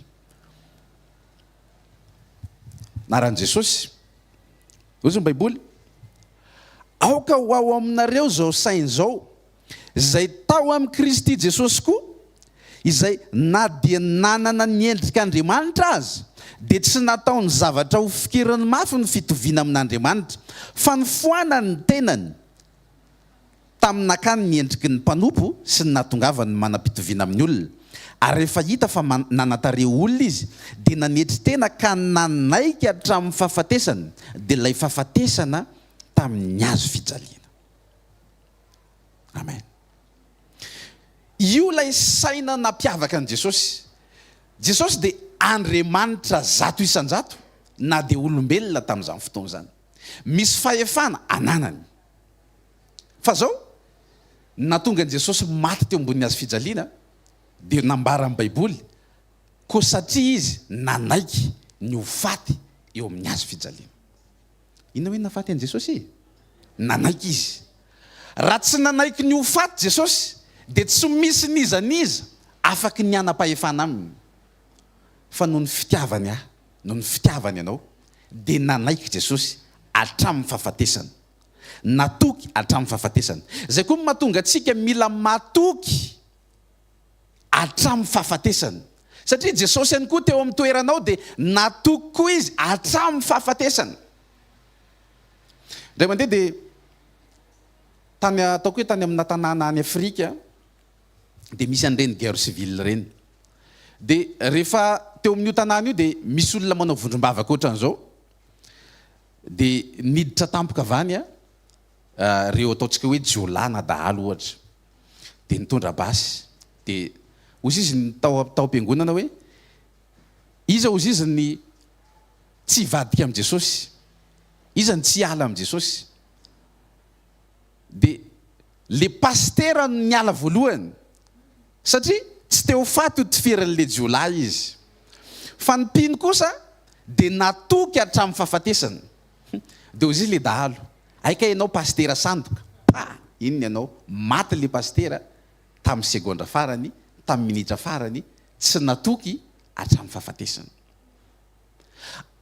naran'i Jesosy. Ozy ny baiboly, aoka ho ao aminareo zao sainy zao zay tao amin'ny Kristy Jesosy koa, izay na dia nanana ny endrik'Andriamanitra azy dia tsy nataony zavatra ho fikirany mafy ny fitoviana amin'Andriamanitra, fa nifoanany ny tenany tamin'akany ny endriky ny mpanompo sy ny nahatongavany manam-pitoviana amin'ny olona. Ary rehefa hita fa nanantareo olona izy dia nanetry tena ka nanaiky hatramin'ny fahafatesana, dia ilay fahafatesana tamin'ny hazo fijaliana. Amen. Io lay saina nampiavaka an' Jesosy. Jesosy dia Andriamanitra zato isan-jato na dia olombelona tamin'izany fotoana izany. Misy fahefana ananany. Fa zao natonga an' Jesosy maty teo ambony hazo fijaliana dia nambara amin'ny baiboly ko satria izy nanaiky ny hofaty eo amin'ny hazo fijaliana. Inona hoe nafaty an' Jesosy? Nanaiky izy. Raha tsy nanaiky ny hofaty Jesosy dia tsy misy niza afaky ny anam-pahefana aminy. Fa noho ny fitiavany noho ny fitiavany ianao dia nanaiky Jesosy hatramin'ny fahafatesana, natoky hatramin'ny fahafatesana. Zay koa mahatonga antsika mila matoky hatramin'ny fahafatesana, satria Jesosy ihany koa teo amin'ny toeranao dia natoky koa izy hatramin'ny fahafatesana. Indray mandeha dia ataoko hoe tany amina tanàna any Afrika dia misy an'ireny guerre civile ireny. Dia rehefa teo amin'io tanàna io dia misy olona manao vondrombavaka ohatran'izao, dia niditra tampoka avany reo ataontsika hoe jiolahy na dahalo ohatra, dia nitondra basy, dia ozy izy ny tao am-piangonana hoe iza ozy izy ny tsy hivadika amin'i Jesosy, iza ny tsy hiala amin'i Jesosy. Dia le pastera ny ala voalohany satria tsy teo faty ho tifiran'le jiolahy izy, fa ny mpino kosa dia natoky hatramin'ny fahafatesana. Dia ozy izy le dahalo, aika ianao pastera sandoka, inony ianao maty le pastera tamin'ny segondra farany, tamin'ny minitra farany, tsy natoky hatramin'ny fahafatesana.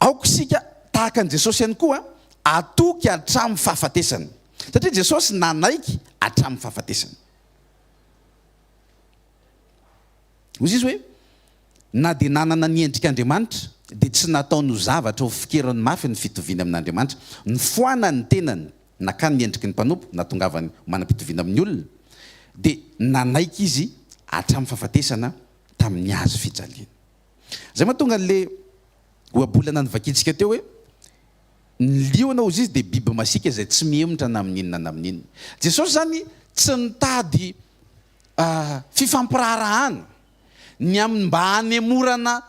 Aoka isika tahaka an' Jesosy ihany koa atoky hatramin'ny fahafatesana, satria Jesosy nanaiky hatramin'ny fahafatesana. Ozy izy hoe na dia nanana ny endrik'Andriamanitra dia tsy nataony ho zavatra ho fikerany mafy ny fitoviana amin'Andriamanitra, nifoanany ny tenany nakany ny endriky ny mpanompo nahatongavany manam-pitoviana amin'ny olona, dia nanaiky izy hatramin'ny fahafatesana tamin'ny hazo fijaliana. Zay mahatonga an'le ohabolana nyvakitsika teo hoe ny liona ozy izy dia biby masika izay tsy miemotra na amin'inona na amin'inona. Jesosy zany tsy nitady fifampirarahana ny amin'ny mba hanemorana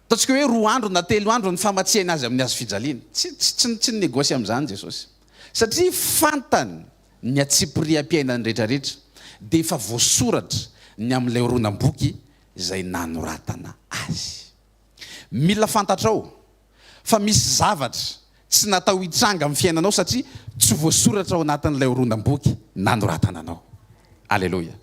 ataontsika hoe 2 andro na 3 andro ny famatsiana azy amin'ny hazo fijaliana. Tsy nynegosy amin'izany Jesosy, satria fantany ny atsipiriam-piainany rehetrarehetra dia efa voasoratra ny amin'ilay horonam-boky izay nanoratana azy. Mila fantatrao fa misy zavatra tsy natao hitranga amin'ny fiainanao satria tsy voasoratra ao anatin'ilay horonam-boky nanoratana anao. Alleloia.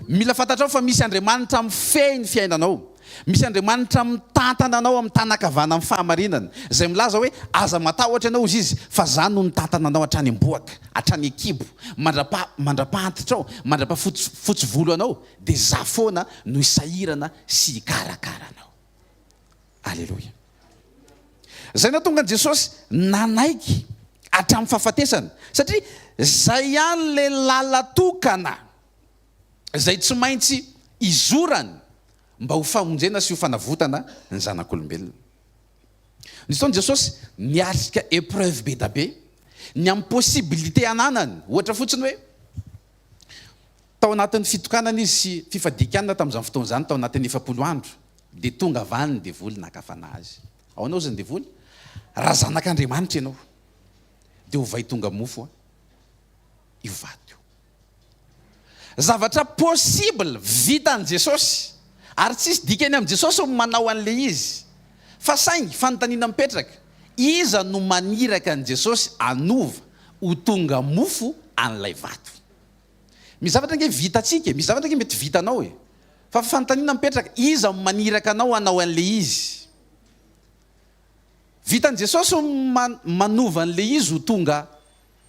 Mila fantatrao fa misy Andriamanitra mifehy ny fiainanao, misy Andriamanitra mitantana anao amin'ny tanakavana amin'ny fahamarinana, izay milaza hoe aza matahotra ianao izy izy fa zany no nitantana anao hatrany am-boaka, hatrany ekibo, mandrapa-antitra ao, mandrapa-fotsy volo anao, dia za foana no hisahirana sy hikarakara anao. Alleloia. Zay nahatonga Jesosy nanaiky hatramin'ny fahafatesana, satria zay ihany le lalatokana izay tsy maintsy izorany mba ho famonjena sy ho fanavotana ny zanak'olombelona. Nisy taony Jesosy niatrika épreuve be da be, ny amin'ny possibilité ananany, ohatra fotsiny hoe tao anatin'ny fitokanana izy sy fifadikanana tamin'izany fotoana zany tao anatin'ny 9 andro, dia tonga avany ny devoly nakafana azy. Ao anao zany devoly, raha zanak'Andriamanitra ianao, dia hovay tonga mofo io vato io. Zavatra possible vitan' Jesosy, ary tsisy dikany amin'i Jesosy manao an'le izy, fa saingy fanontaniana mipetraka, iza no maniraka an' Jesosy anova ho tonga mofo an'ilay vato. Misy zavatra nge vitatsika, misy zavatra nge mety vitanao e, fa fanontaniana mipetraka, iza no maniraka anao hanao an'le izy. Vitan' Jesosy manova an'le izy ho tonga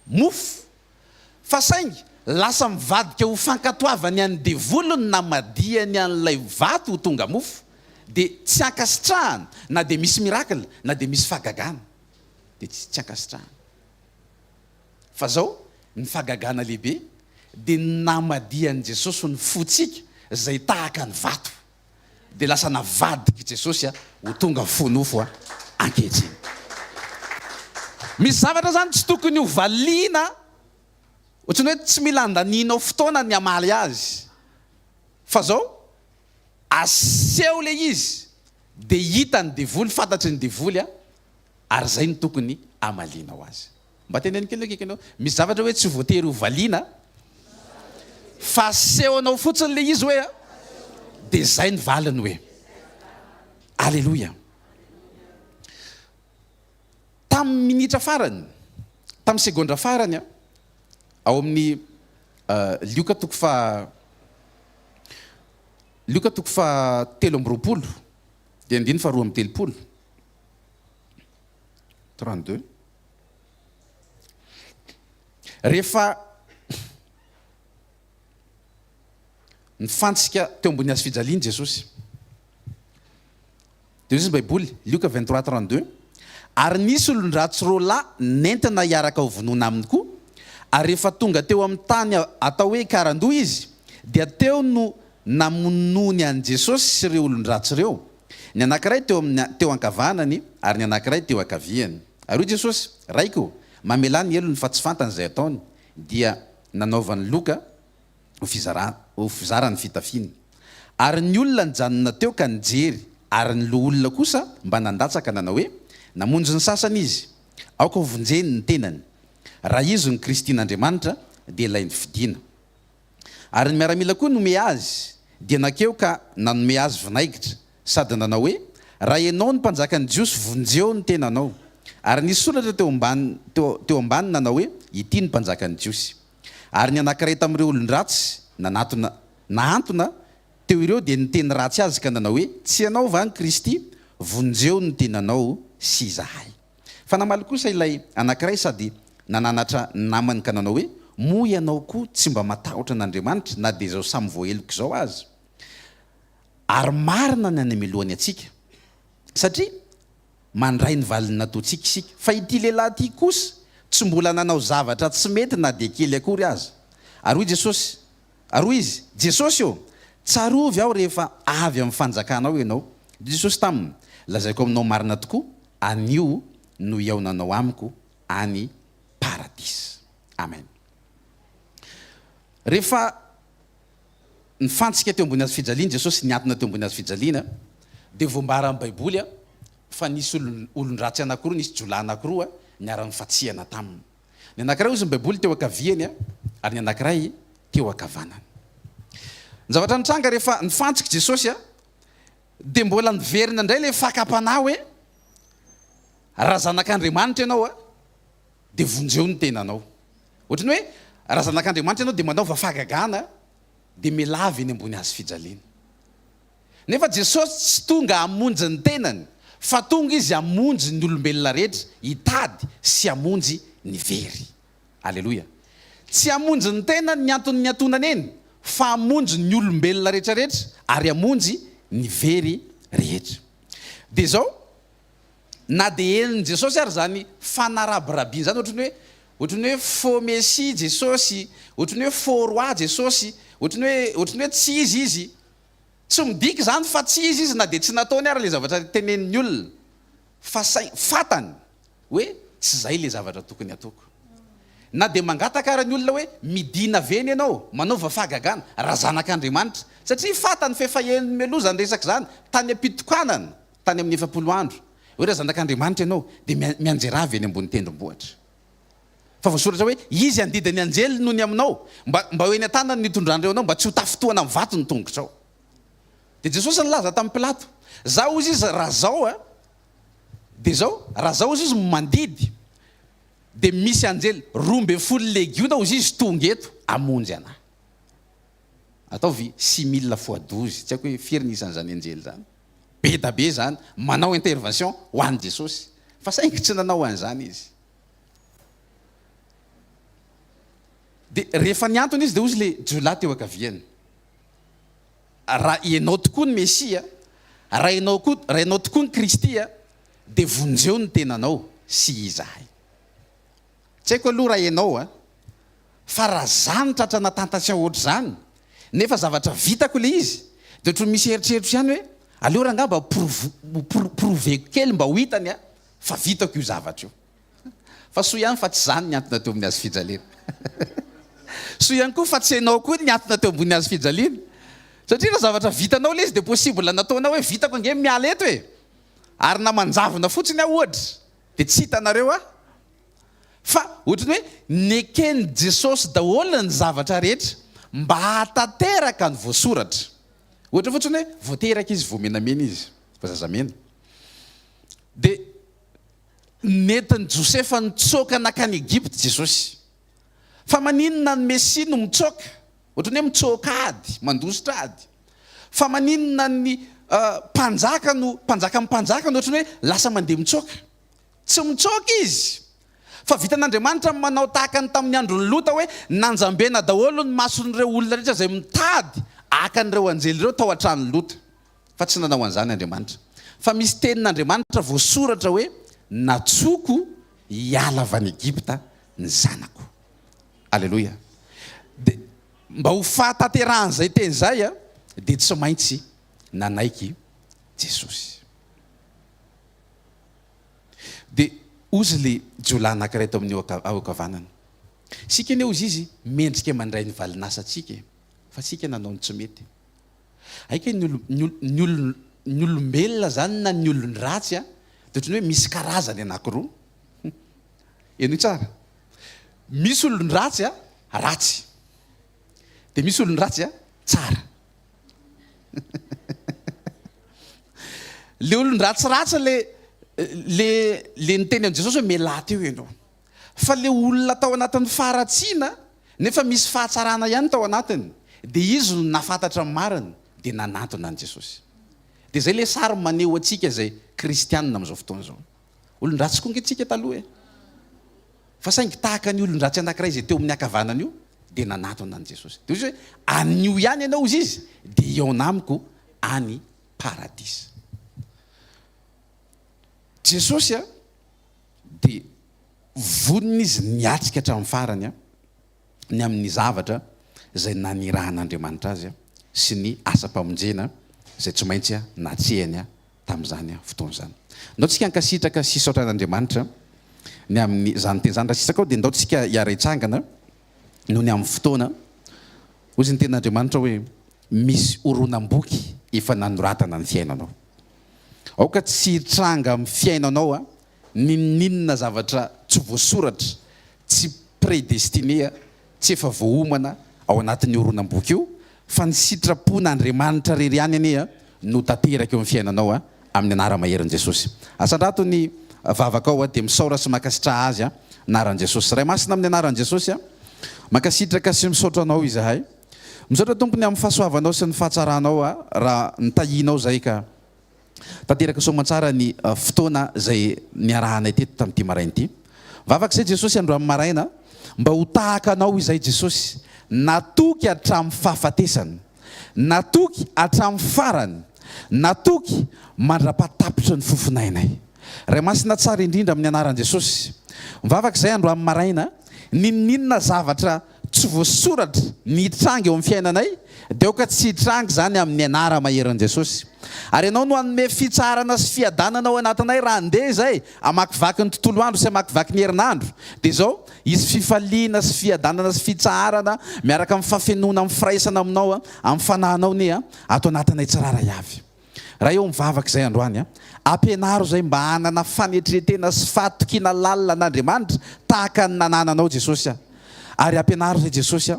mofo, fa saingy lasa mivadika ho fankatoavany an'ny devolony na madiany an'ilay vato ho tonga mofo, dia tsy ankasitrahana, na dia misy miracle, na dia misy fahagagana, dia tsy ankasitrahana. Fa zao ny fahagagana lehibe dia namadian'i Jesosy ny fotsika zay tahaka ny vato, dia lasa navadika Jesosy ho tonga fonofo ankehitriny. Misy zavatra zany tsy tokony ho valiana, ohatrany hoe tsy mila andaninao fotoana ny amaly azy, fa zao aseho le izy dia hita ny devoly, fantatry ny devoly ary zay ny tokony amalinao azy. Mba teneniny kely kekenao, misy zavatra hoe tsy voatery ho valiana, fa asehonao fotsiny le izy hoe dia zay ny valiny hoe. Alleloia. Tamin'ny minitra farany, tamin'ny segondra farany ao amin'ny Luka toko fa 3 dia 9:2 32. Rehefa nifantsika teo ambony azy fijaliany Jesosy, dia izy baiboly Luka 23:32, ary nisy olon-dratsy roa lahy nentina hiaraka ho vonoina aminy koa, ary rehefa tonga teo amin'ny tany atao hoe karandoha izy, dia teo no namonony an' Jesosy sy ireo olon-dratsy ireo. Ny anankiray teo ankavanany ary ny anankiray teo ankaviany. Ary Jesosy, raiko mamela ny elony fa tsy fantany izay ataony, dia nanaovany loka ho fizarany fitafiny. Ary ny olona nijanona teo ka nijery, ary ny loha olona kosa mba nandatsaka nanao hoe, namonjy ny sasany izy, aoka ho vonjeny ny tenany, raha izy ny Kristin'Andriamanitra dia ilay ny fidiana. Ary ny miaramila koa nome azy, dia nakeo ka nanome azy vinaigitra, sady nanao hoe, raha ianao ny mpanjakan'ny Jiosy, vonjeo ny tenanao. Ary nisy soratra teo ambany nanao hoe, ity ny mpanjakan'ny Jiosy. Ary ny anankiray tamin'ireo olon-dratsy nahantona teo ireo dia niteny ratsy azy ka nanao hoe, tsy ianao va ny Kristy, vonjeo ny tenanao sy izahay. Fa namaly kosa ilay anankiray sady nananatra namany ka nanao hoe, moa ianao koa tsy mba matahotra an'Andriamanitra na dia zao samy voaheloko izao azy. Ary marina ny any amilohany atsika, satria mandray ny valiny nataontsika isika, fa ity lehilahy ity kosa tsy mbola nanao zavatra tsy mety na dia kely akory azy. Ary hoy Jesosy, ary hoy izy, Jesosy io, tsarovy aho rehefa avy amin'ny fanjakanao ianao. Jesosy taminy, lazaiko aminao marina tokoa, anio no iaonanao amiko any paradisa. Amen. Rehefa nifantsika teo ambony azy fijaliana, Jesosy niatona teo ambony azy fijaliana, dia voambara amin'ny baiboly fa nisy olon-dratsy anankiroa, nisy jolahy anankiroa niara-nifatsihana taminy. Ny anankiray izy ny baiboly teo ankaviany ary ny anankiray teo ankavanany. Ny zavatra nitranga rehefa nifantsika Jesosy dia mbola niverina indray ilay fakapana hoe, raha zanak'Andriamanitra ianao dia vonjeo ny tenanao. Ohatrany hoe raha zanak'Andriamanitra ianao dia manaova fahagagana dia milavy eny ambony azy fijaliana. Nefa Jesosy tsy tonga hamonjy ny tenany, fa tonga izy hamonjy ny olombelona rehetra, hitady sy hamonjy ny very. Alleloia. Tsy hamonjy ny tenany ny antony atonany eny, fa hamonjy ny olombelona rehetrarehetra ary hamonjy ny very rehetra. Dia zao, na dia elin' Jesosy ary zany fanarabirabiana zany, ohatrany hoe faux messie Jesosy, ohatrany hoe faux roi Jesosy, ohatrany hoe tsy izy, tsy midiky zany fa tsy izy na dia tsy nataony ary le zavatra tenenin'ny olona fa fatany hoe tsy zay le zavatra tokony atoko. Na dia mangataka ary ny olona hoe midina veny ianao manaova fahagagana raha zanak'Andriamanitra satria fatany fefahen'ny melozany resaka zany tany am-pitokanana tany amin'ny 7 andro hoe raha zanak'Andriamanitra ianao dia mianjera avy eny ambony tendrombohitra. Fa voasoratra hoe izy andidany anjely noho ny aminao mba hoe ny an-tanany nitondrandreo anao mba tsy ho tafotoana amin'ny vato ny tongotrao. Dia Jesosy nilaza tamin'ny Pilato, zao izy raha zao dia zao raha zao izy mandidy dia misy anjely 12 legiona ozy izy tonga eto amonjy anahy. Ataovy 6000 fois 12, tsy haiko hoe firy nisan'izany anjely zany. Be da be zany manao intervention ho an'i Jesosy fa saingy tsy nanao an'izany izy. Dia rehefa niantony izy dia ozy le jiolahy teo ankaviany. Raha ianao tokoa ny Mesia, raha ianao tokoa ny Kristy dia vonjeo ny tenanao sy izahay. Tsy haiko aloha raha ianao fa raha zany tratra natantatsy ohatr' zany nefa zavatra vitako le izy dia ohatry misy eritreritro ihany hoe aleo raha ngamba proveko kely mba ho hitany fa vitako io zavatra io. Fa soa ihany fa tsy zany niantona teo amin'ny hazo fijaliana. Soa ihany koa fa tsy hainao koa niantona teo ambony hazo fijaliana. Satria raha zavatra vitanao le izy dia possible nataonao hoe vitako ange miala eto e ary na manjavona fotsiny ohatra dia tsy hitanareo fa ohatrany hoe nekeny Jesosy daholo ny zavatra rehetra mba hatateraka ny voasoratra. Ohatra fotsiny hoe voateraka izy voamenamena izy vazazamena dia netiny Josefa nitsoka nakany Egypte Jesosy fa maninona ny Mesia no mitsoka ohatrany hoe mitsoka ady mandositra ady fa maninona ny mpanjaka no ohatrany hoe lasa mandeha mitsoka tsy mitsoka izy fa vitan'Andriamanitra manao tahaka ny tamin'ny androny Lota hoe nanjambena daholo ny mason'ireo olona rehetra izay mitady akan'ireo anjely ireo tao an-trano Lota fa tsy nanao an'izany Andriamanitra fa misy tenin'Andriamanitra voasoratra hoe natsoko hiala avy any Egypta ny zanako. Alleluia. Dia mba ho fahatateran'izay teny zay dia tsy maintsy nanaiky Jesosy. Dia ozy le jiolahy anankiray tao amin'ny ao-kavanana. Sika anie ozy izy mendrika mandray ny valinasantsika fa sika nanao ny tsy mety. Aika ny olombelona zany na ny olony ratsy dia ohatrany hoe misy karazany anankiroa. Eny tsara. Misy olony ratsy ratsy dia misy olony ratsy tsara. Le olony ratsiratsy le niteny amin'i Jesosy hoe miala teo ianao fa le olona tao anatin'ny faharatsiana nefa misy fahatsarana ihany tao anatiny dia izy no nafantatra amin'ny mariny dia nanantona an'i Jesosy. Dia zay le sary maneho antsika zay kristianina amin'izao fotoana izao. Olony ratsy koa ngeitsika taloha fa saingy tahaka ny olony ratsy anankiray izay teo amin'ny akavanana io dia nanantona an'i Jesosy. Dia izy hoe anio ihany ianao izy izy dia eo anamiko any paradisa. Jesosy dia vonina izy niatrika hatramin'ny farany ny amin'ny zavatra izay nanirahan'Andriamanitra azy sy ny asa-pamonjena izay tsy maintsy natsehany tamin'izany fotoana izany. Ndaotsika hankasitraka sisaotra an'Andriamanitra ny amin'ny zany teny zany raha sisaka ao dia ndaotsika hiara-hitsangana noho ny amin'ny fotoana ozy ny ten'Andriamanitra hoe misy horonam-boky efa nanoratana ny fiainanao. Aoka tsy hitranga amin'ny fiainanao ninona zavatra tsy voasoratra tsy prédestiné tsy efa voaomana ao anatin'ny horonam-boky io fa ny sitrapon'Andriamanitra rery ihany anie no tanteraka eo amin'ny fiainanao amin'ny anara-maherin'i Jesosy. Asandrato ny vavaka ao dia misaora sy makasitra azy anaran'i Jesosy. Ray masina amin'ny anaran'i Jesosy makasitraka sy misaotra anao izahay. Misaotra tompony amin'ny fahasoavanao sy ny fahatsaranao raha nitahinao zay ka tanteraka soamantsara ny fotoana zay niarahanay teto tamin'ity maraina ity. Vavaka izay Jesosy androany maraina mba ho tahaka anao izay Jesosy natoky hatramin'ny fahafatesana, natoky hatramin'ny farany, natoky mandra-patapitra ny fofonainay. Ray masina tsara indrindra amin'ny anaran'i Jesosy. Mivavaka izay androany maraina ninona zavatra tsy tsy voasoratra nitrangy eo amin'ny fiainanay dia oka tsy hitrangy zany amin'ny anara maheran'i Jesosy. Ary ianao no hanome fitsarana sy fiadanana ao anatinay raha andeha izay hamakivaky ny tontolo andro sy hamakivaky ny herinandro. Dia izao izy fifaliana sy fiadanana sy fitsarana miaraka amin'ny fafenoana amin'ny firaisana aminao amin'ny fanahinao ni ato anatinay tsiraray avy. Raha eo mivavaka izay androany ampianaro izay mba hanana fanetretena sy fahatokiana lalina an'Andriamanitra tahaka ny nanananao Jesosy ary ampianaro izay Jesosy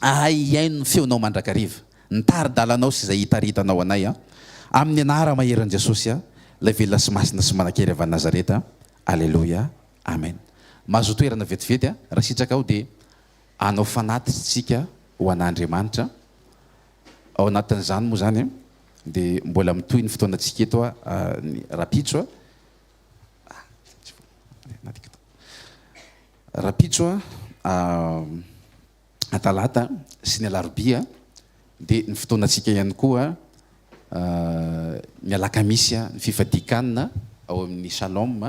iaino ny feonao mandrakariva ny tari-dalanao sy izay hitaritanao anay amin'ny anara maheran'i Jesosy ilay velona sy masina sy manan-kery avy Nazareta. Alleluia, amen. Mahazo toerana vetivety raha sitraka ao dia anao fanatitsika ho an'Andriamanitra. Ao anatin'izany moa zany dia mbola mitohy ny fotoanantsika eto ny rapitso rapitso atalata sy ny alarobia dia ny fotoanantsika ihany koa ny alakamisy ny fifadikanina ao amin'ny shalom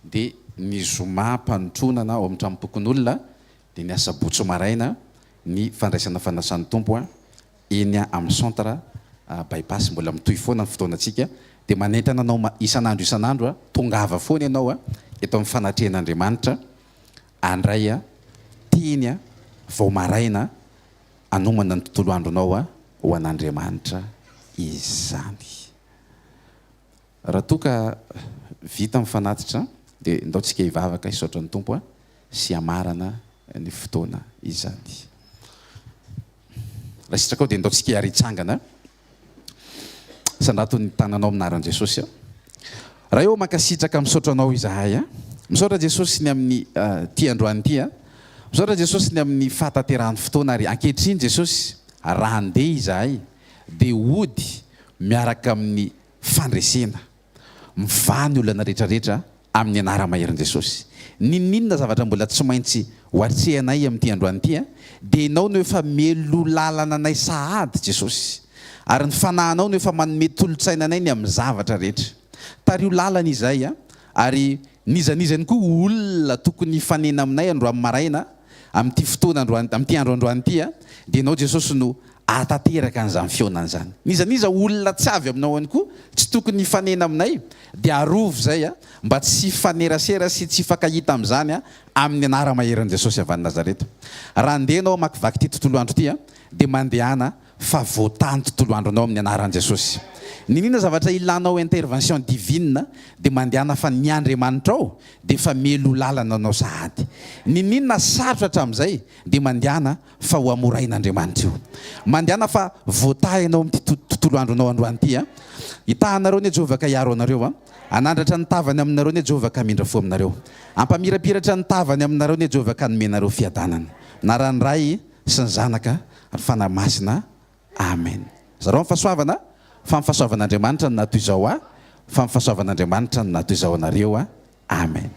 dia ny zoma mpanotronana ao amin'ny trampokon'olona dia ny asabotso maraina ny fandraisana fanasan'ny tompo eny amin'ny centre bypass. Mbola mitohy foana ny fotoanantsika dia manentana anao isan'andro tongava foana ianao eto amin'ny fanatrehan'Andriamanitra andray teny vao maraina anomana ny tontolo andronao ho an'Andriamanitra izany. Raha toa ka vita mifanatitra dia ndaontsika hivavaka hisaotra ny tompo sy hamarana ny fotoana izany. Raha sitraka ao dia ndaontsika hiaritsangana sandrato ny tananao aminaran'i Jesosy. Raha eo mankasitraka misaotranao izahay misaotra Jesosy ny amin'ny ty androany ty misaotra Jesosy ny amin'ny fahataterahany fotoana ary ankehitriny Jesosy raha andeha izahay dia hody miaraka amin'ny fandresena mivany olana rehetrarehetra amin'ny anara maheran'i Jesosy. Ninona zavatra mbola tsy maintsy hoatrehanay amin'ity androany ty dia ianao no efa melo lalana anay sahady Jesosy ary ny fanahinao no efa manome tolotsaina anay ny amin'ny zavatra rehetra. Tario lalana izay ary nizanizany koa olona tokony fanena aminay androany maraina amin'ity fotoana amin'ity andro androany ty dia ianao Jesosy no atateraka an'izany feonana izany. Nizaniza olona tsy avy aminao ihany koa tsy tokony fanena aminay dia arovo izay mba tsy fanerasera sy tsy fakahita amin'izany amin'ny anara maheran'i Jesosy avy Nazareta. Raha andehanao makivaky ity tontolo andro ity dia mandehana fa voatany tontolo andronao amin'ny anaran'i Jesosy. Ninona zavatra ilanao intervention divine dia mandehana fa ny Andriamanitra ao dia fa melo lalana anao sahady. Ninona sarotra hatramin'izay dia mandehana fa ho amorain'Andriamanitra io. Mandehana fa voatahinao amin'ity tontolo andronao androany ity hitahanareo ny Jehovah ka hiaro anareo anandratra ny tavany aminareo ny Jehovah ka mindra fo aminareo. Ampamirapiratra ny tavany aminareo ny Jehovah ka nomenareo fiadanana. Na raha ny ray sy ny zanaka ary fanamasina. Amen. Zareo fahasoavana fa ny fahasoavan'Andriamanitra no natoy izao fa ny fahasoavan'Andriamanitra no natoy izao anareo. Amen.